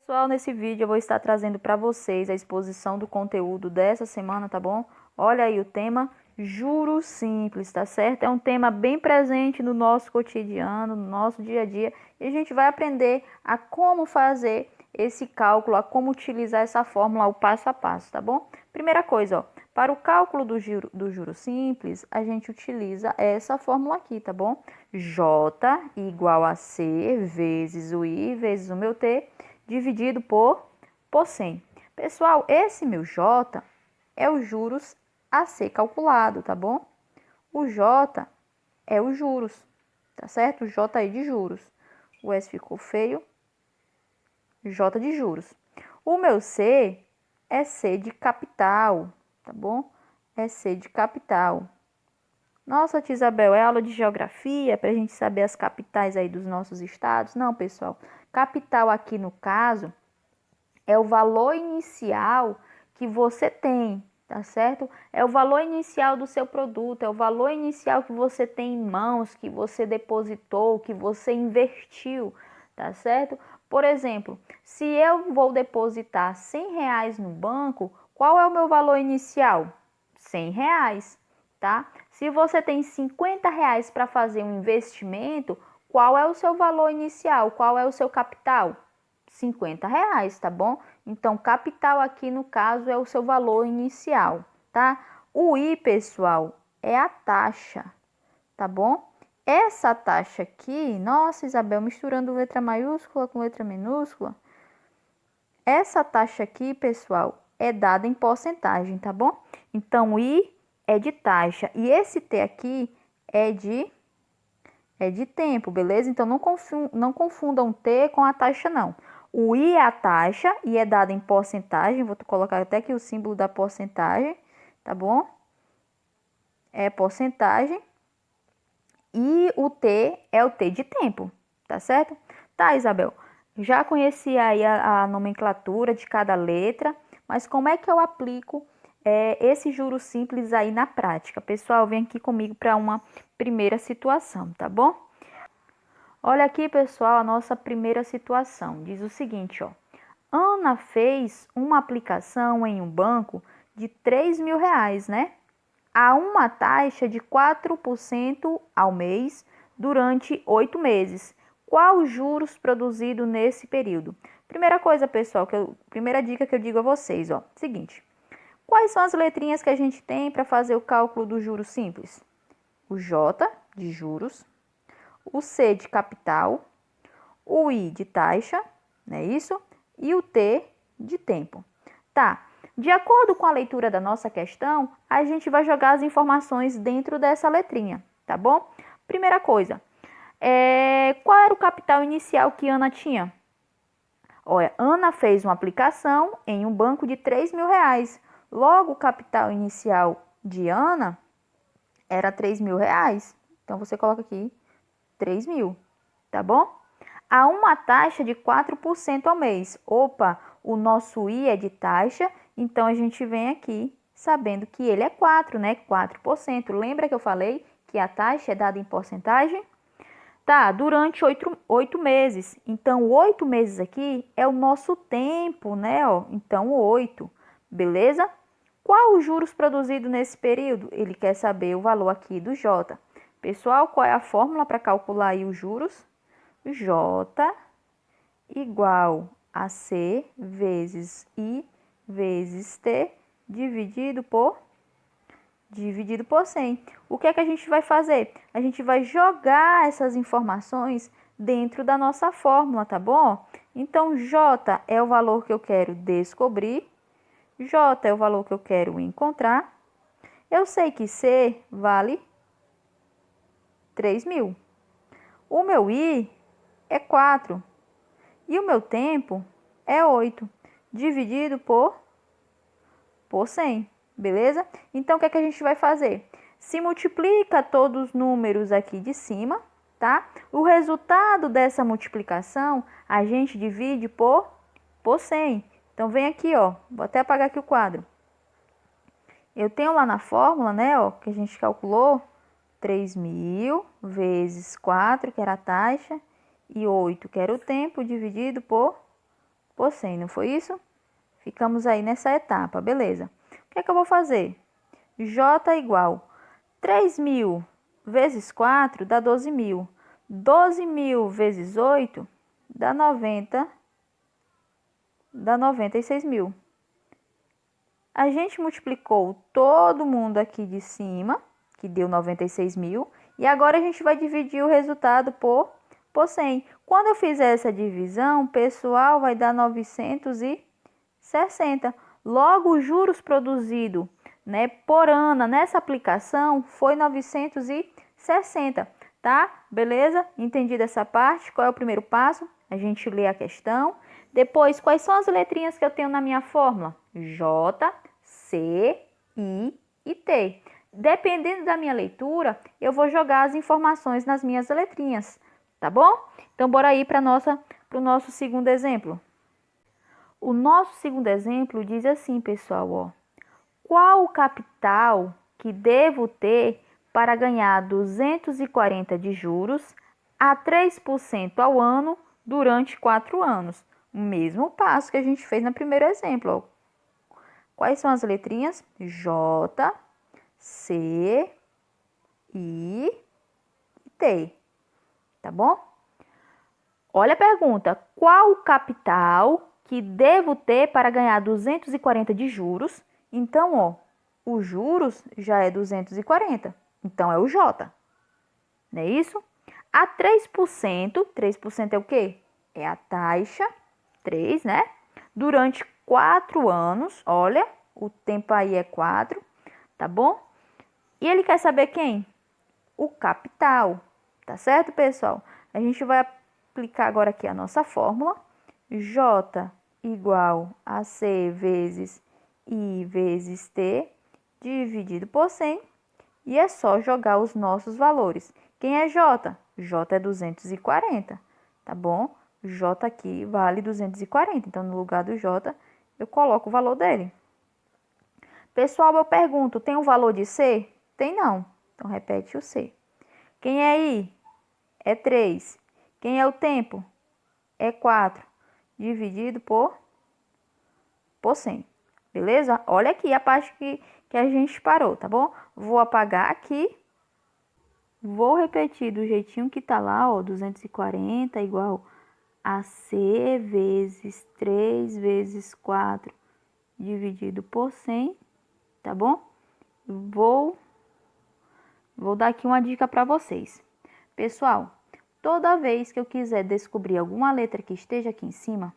Pessoal, nesse vídeo eu vou estar trazendo para vocês a exposição do conteúdo dessa semana, tá bom? Olha aí o tema juros simples, tá certo? É um tema bem presente no nosso cotidiano, no nosso dia a dia, e a gente vai aprender a como fazer esse cálculo, a como utilizar essa fórmula, o passo a passo, tá bom? Primeira coisa, ó, para o cálculo do juro simples, a gente utiliza essa fórmula aqui, tá bom? J igual a C vezes o I vezes o meu T, dividido por 100. Pessoal, esse meu J é os juros a ser calculado, tá bom? O J é os juros, tá certo? O J aí de juros. O S ficou feio. J de juros. O meu C é C de capital, tá bom? É C de capital. Nossa, tia Isabel, é aula de geografia para a gente saber as capitais aí dos nossos estados? Não, pessoal. Capital aqui no caso é o valor inicial que você tem, tá certo? É o valor inicial do seu produto, é o valor inicial que você tem em mãos, que você depositou, que você investiu, tá certo? Por exemplo, se eu vou depositar R$ 100 no banco, qual é o meu valor inicial? R$ 100, tá? Se você tem R$ 50 para fazer um investimento, qual é o seu valor inicial? Qual é o seu capital? R$ 50, tá bom? Então, capital aqui no caso é o seu valor inicial, tá? O I, pessoal, é a taxa, tá bom? Essa taxa aqui, nossa, Isabel, misturando letra maiúscula com letra minúscula. Essa taxa aqui, pessoal, é dada em porcentagem, tá bom? Então, I é de taxa e esse T aqui é de tempo, beleza? Então, não confundam T com a taxa, não. O I é a taxa e é dada em porcentagem. Vou colocar até aqui o símbolo da porcentagem, tá bom? É porcentagem. E o T é o T de tempo, tá certo? Tá, Isabel. Já conheci aí a nomenclatura de cada letra, mas como é que eu aplico esse juro simples aí na prática? Pessoal, vem aqui comigo para uma primeira situação, tá bom? Olha aqui, pessoal, a nossa primeira situação. Diz o seguinte, ó. Ana fez uma aplicação em um banco de R$ 3.000, né? A uma taxa de 4% ao mês durante 8 meses. Qual os juros produzido nesse período? Primeira coisa, pessoal, primeira dica que eu digo a vocês, ó. Seguinte. Quais são as letrinhas que a gente tem para fazer o cálculo do juro simples? O J de juros, o C de capital, o I de taxa, não é isso? E o T de tempo. Tá, de acordo com a leitura da nossa questão, a gente vai jogar as informações dentro dessa letrinha, tá bom? Primeira coisa, qual era o capital inicial que Ana tinha? Olha, Ana fez uma aplicação em um banco de R$ 3.000. Logo, o capital inicial de Ana era R$ 3.000. Então, você coloca aqui 3.000, tá bom? A uma taxa de 4% ao mês. Opa, o nosso I é de taxa, então a gente vem aqui sabendo que ele é 4, né? 4%. Lembra que eu falei que a taxa é dada em porcentagem? Tá, durante 8 meses. Então, 8 meses aqui é o nosso tempo, né? Ó, então, 8, beleza? Qual os juros produzidos nesse período? Ele quer saber o valor aqui do J. Pessoal, qual é a fórmula para calcular aí os juros? J igual a C vezes I vezes T dividido por 100. O que é que a gente vai fazer? A gente vai jogar essas informações dentro da nossa fórmula, tá bom? Então, J é o valor que eu quero descobrir, J é o valor que eu quero encontrar. Eu sei que C vale 3.000. O meu I é 4 e o meu tempo é 8, dividido por 100, beleza? Então, o que é que a gente vai fazer? Se multiplica todos os números aqui de cima, tá? O resultado dessa multiplicação, a gente divide por 100. Então, vem aqui, ó, vou até apagar aqui o quadro. Eu tenho lá na fórmula, né, ó, que a gente calculou, 3.000 vezes 4, que era a taxa, e 8, que era o tempo, dividido por por 100, não foi isso? Ficamos aí nessa etapa, beleza. O que é que eu vou fazer? J igual 3.000 vezes 4 dá 12.000. 12.000 vezes 8 dá 96.000. A gente multiplicou todo mundo aqui de cima, que deu 96.000, e agora a gente vai dividir o resultado por 100. Quando eu fizer essa divisão, pessoal, vai dar 960. Logo, os juros produzidos, né, por ano nessa aplicação foi 960, tá? Beleza? Entendido essa parte? Qual é o primeiro passo? A gente lê a questão. Depois, quais são as letrinhas que eu tenho na minha fórmula? J, C, I e T. Dependendo da minha leitura, eu vou jogar as informações nas minhas letrinhas, tá bom? Então, bora aí para o nosso segundo exemplo. O nosso segundo exemplo diz assim, pessoal, ó. Qual o capital que devo ter para ganhar 240 de juros a 3% ao ano durante 4 anos? O mesmo passo que a gente fez no primeiro exemplo, ó. Quais são as letrinhas? J, C, I e T. Tá bom? Olha a pergunta. Qual o capital que devo ter para ganhar 240 de juros? Então, ó, os juros já é 240. Então, é o J. Não é isso? A 3%, 3% é o quê? É a taxa, 3, né? Durante 4 anos, olha, o tempo aí é 4, tá bom? E ele quer saber quem? O capital, tá certo, pessoal? A gente vai aplicar agora aqui a nossa fórmula. J igual a C vezes I vezes T dividido por 100. E é só jogar os nossos valores. Quem é J? J é 240, tá bom? J aqui vale 240, então no lugar do J eu coloco o valor dele. Pessoal, eu pergunto, tem um valor de C? Tem não, então repete o C. Quem é I? É 3. Quem é o tempo? É 4, dividido por 100, beleza? Olha aqui a parte que a gente parou, tá bom? Vou apagar aqui. Vou repetir do jeitinho que tá lá, ó, 240 igual a C vezes 3 vezes 4 dividido por 100, tá bom? Vou dar aqui uma dica para vocês. Pessoal, toda vez que eu quiser descobrir alguma letra que esteja aqui em cima,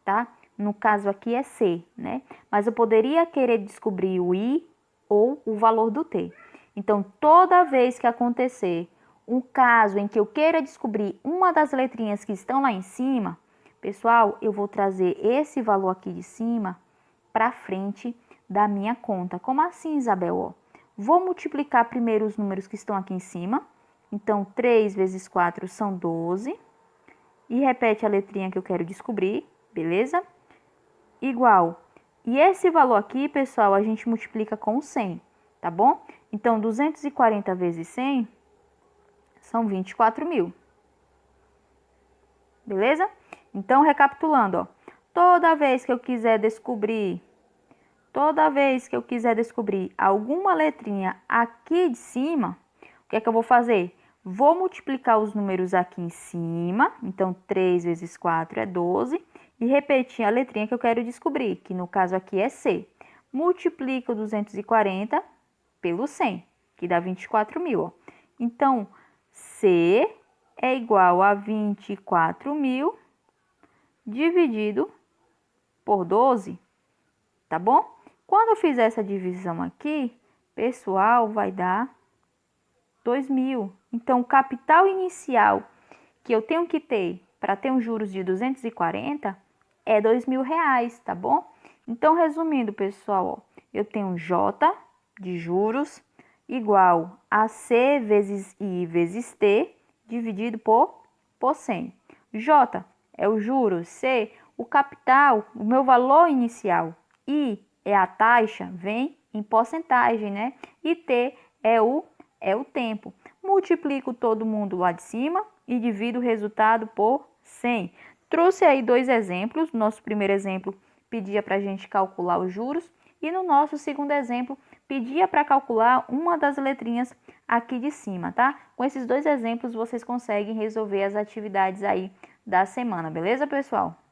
tá? No caso aqui é C, né? Mas eu poderia querer descobrir o I ou o valor do T. Então, toda vez que acontecer um caso em que eu queira descobrir uma das letrinhas que estão lá em cima, pessoal, eu vou trazer esse valor aqui de cima para frente da minha conta. Como assim, Isabel? Ó, vou multiplicar primeiro os números que estão aqui em cima. Então, 3 vezes 4 são 12. E repete a letrinha que eu quero descobrir, beleza? Igual. E esse valor aqui, pessoal, a gente multiplica com 100, tá bom? Então, 240 vezes 100 são 24.000. Beleza? Então, recapitulando, ó. Toda vez que eu quiser descobrir alguma letrinha aqui de cima, o que é que eu vou fazer? Vou multiplicar os números aqui em cima, então 3 vezes 4 é 12, e repetir a letrinha que eu quero descobrir, que no caso aqui é C. Multiplico 240 pelo 100, que dá 24.000, ó. Então, C é igual a 24.000 dividido por 12, tá bom? Quando eu fizer essa divisão aqui, pessoal, vai dar 2.000. Então, o capital inicial que eu tenho que ter para ter um juros de 240 é R$2.000, tá bom? Então, resumindo, pessoal, ó, eu tenho J de juros igual a C vezes I vezes T dividido por 100. J é o juros, C, o capital, o meu valor inicial. I é a taxa, vem em porcentagem, né? E T é o tempo. Multiplico todo mundo lá de cima e divido o resultado por 100. Trouxe aí 2 exemplos. Nosso primeiro exemplo pedia para a gente calcular os juros e no nosso segundo exemplo pedia para calcular uma das letrinhas aqui de cima, tá? Com esses 2 exemplos vocês conseguem resolver as atividades aí da semana, beleza, pessoal?